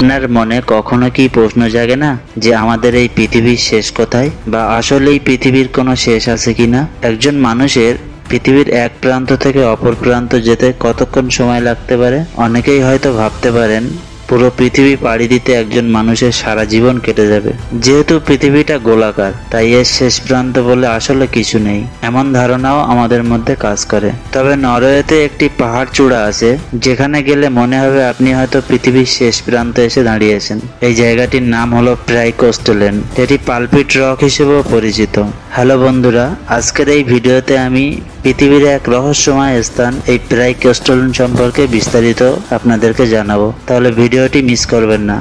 আপনার মনে কখনো কি প্রশ্ন জাগে না যে আমাদের এই পৃথিবীর শেষ কোথায়, বা আসলে এই পৃথিবীর কোনো শেষ আছে কিনা? একজন মানুষের পৃথিবীর এক প্রান্ত থেকে অপর প্রান্ত যেতে কতক্ষণ সময় লাগতে পারে? অনেকেই হয়তো ভাবতে পারেন পুরো পৃথিবী পাড়ি দিতে একজন মানুষের সারা জীবন কেটে যাবে। যেহেতু পৃথিবীটা গোলাকার, তাই এর শেষ প্রান্ত বলে আসলে কিছু নেই, এমন ধারণাও আমাদের মধ্যে কাজ করে। তবে নরওয়েতে একটি পাহাড় চূড়া আছে যেখানে গেলে মনে হবে আপনি হয়তো পৃথিবীর শেষ প্রান্তে এসে দাঁড়িয়েছেন। এই জায়গাটির নাম হলো প্রাইকোস্টেলেন। এটি পালপিট রক হিসেবেও পরিচিত। হ্যালো বন্ধুরা, আজকের এই ভিডিওতে আমি পৃথিবীর এক রহস্যময় স্থান এই প্রাইকোস্টেলেন সম্পর্কে বিস্তারিত আপনাদেরকে জানাবো, তাহলে ভিডিওটি মিস করবেন না।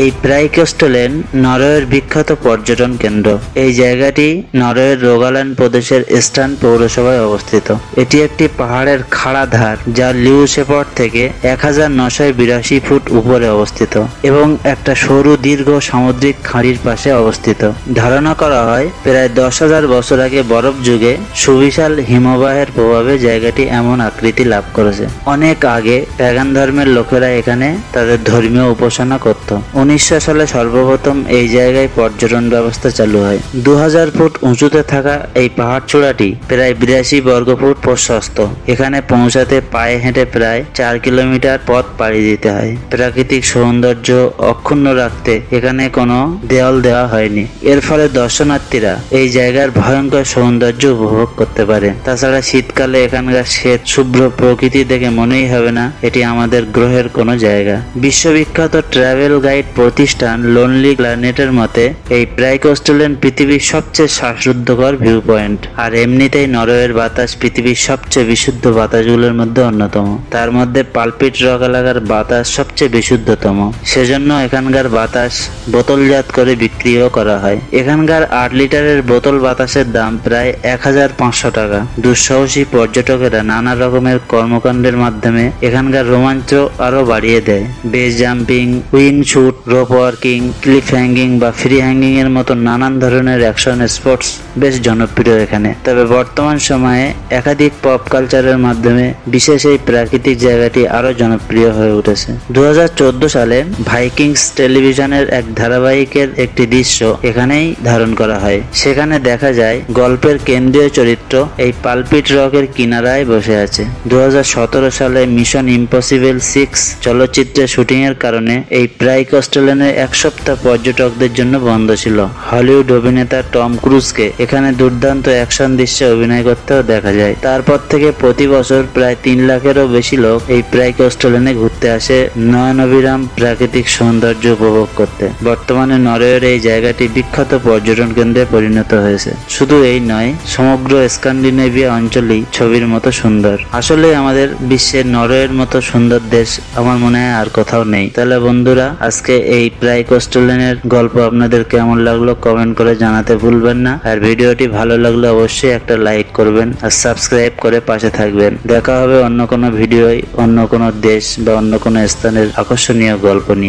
এই প্রাইকোস্টেলেন নরওয়ের বিখ্যাত পর্যটন কেন্দ্র। এই জায়গাটি নরওয়ের রোগাল্যান্ড প্রদেশের স্টান পৌরসভায় অবস্থিত। এটি একটি পাহাড়ের খাড়া ধার যা লিউসেফট থেকে 1982 ফুট উপরে অবস্থিত এবং একটা সরু দীর্ঘ সামুদ্রিক খাঁড়ির পাশে অবস্থিত। ধারণা করা হয় প্রায় 10,000 বছর আগে বরফ যুগে সুবিশাল হিমবাহের প্রভাবে জায়গাটি এমন আকৃতি লাভ করেছে। অনেক আগে প্যাগান ধর্মের লোকেরা এখানে তাদের ধর্মীয় উপাসনা করত। 1900 সালে সর্বপ্রথম এই জায়গায় পর্যটন ব্যবস্থা চালু হয়। 2000 ফুট উঁচুতে থাকা এই পাহাড় চূড়াটি প্রায় 82 বর্গফুট প্রশস্ত। এখানে পৌঁছাতে পায়ে হেঁটে প্রায় 4 কিলোমিটার পথ পাড়ি দিতে হয়। প্রাকৃতিক সৌন্দর্য অক্ষুণ্ণ রাখতে এখানে কোনো দেওয়াল দেওয়া হয়নি। এর ফলে দর্শনার্থীরা এই জায়গার ভয়ঙ্কর সৌন্দর্য উপভোগ করতে পারে। তাছাড়া শীতকালে এখানকার শ্বেত শুভ্র প্রকৃতি দেখে মনেই হবে না এটি আমাদের গ্রহের কোনো জায়গা। বিশ্ববিখ্যাত ট্রাভেল গাইড প্রতিষ্ঠান লোনলি প্ল্যানেটের মতে এই প্রাইকোস্টেলেন পৃথিবীর সবচেয়ে শ্বাসরুদ্ধকর ভিউ পয়েন্ট। আর এমনিতেই নরওয়ের বাতাস পৃথিবীর সবচেয়ে বিশুদ্ধ বাতাসগুলোর মধ্যে অন্যতম। তার মধ্যে পালপিট রক এলাকার বাতাস সবচেয়ে বিশুদ্ধতম। সেজন্য এখানকার বাতাস বোতলজাত করে বিক্রিও করা হয়। এখানকার 8 লিটারের বোতল বাতাসের দাম প্রায় 1500 টাকা। দুঃসাহসী পর্যটকেরা নানা রকমের কর্মকাণ্ডের মাধ্যমে এখানকার রোমাঞ্চ আরো বাড়িয়ে দেয়। Base jumping, wing shoot, rope working, cliff hanging বা ফ্রি হ্যাঙ্গিং এর মতো নানান ধরনের অ্যাকশন স্পোর্টস বেশ জনপ্রিয় এখানে। তবে বর্তমান সময়ে একাধিক পপ কালচারের মাধ্যমে বিশেষ এই প্রাকৃতিক জায়গাটি আরো জনপ্রিয় হয়ে উঠেছে। 2014 সালে ভাইকিংস টেলিভিশনের এক ধারাবাহিকের একটি দৃশ্য এখানেই ধারণ করা হয়। সেখানে দেখা যায় গল্পের কেন্দ্রীয় চরিত্র এই পালপিট রকের কিনারায় বসে আছে। 2017 সালে মিশন ইম্পসিবল 6 চলচ্চিত্রের শুটিং এর কারণে এই প্রাইকোস্টেলেনে এক সপ্তাহ পর্যটকদের জন্য বন্ধ ছিল। হলিউড অভিনেতা টম ক্রুজকে এখানে দুর্দান্ত অ্যাকশন দৃশ্যে অভিনয় করতেও দেখা যায়। তারপর থেকে প্রতি বছর প্রায় 3 লাখেরও বেশি লোক এই প্রাইকোস্টেলেনে ঘুরতে আসে নয়নাভিরাম প্রাকৃতিক সৌন্দর্য উপভোগ করতে। বর্তমানে নরওয়ের এই জায়গাটি বিখ্যাত পর্যটন কেন্দ্রে পরিণত হয়েছে। শুধু এই নয়, সমগ্র স্ক্যান্ডিনেভিয়া অঞ্চলই ছবির মতো সুন্দর। আসলে আমাদের বিশ্বের নরওয়ের মতো সুন্দর দেশ আমার মনে হয় আর কোথাও নেই। তাহলে বন্ধুরা, আজকে এই প্রাইকোস্টেলেনের গল্প আপনাদের কেমন লাগলো কমেন্ট করে জানাতে ভুলবেন না। আর ভিডিওটি ভালো লাগলে অবশ্যই একটা লাইক করবেন আর সাবস্ক্রাইব করে পাশে থাকবেন। দেখা হবে অন্য কোনো ভিডিওয় অন্য কোনো দেশ বা অন্য কোনো স্থানের আকর্ষণীয় গল্প নিয়ে।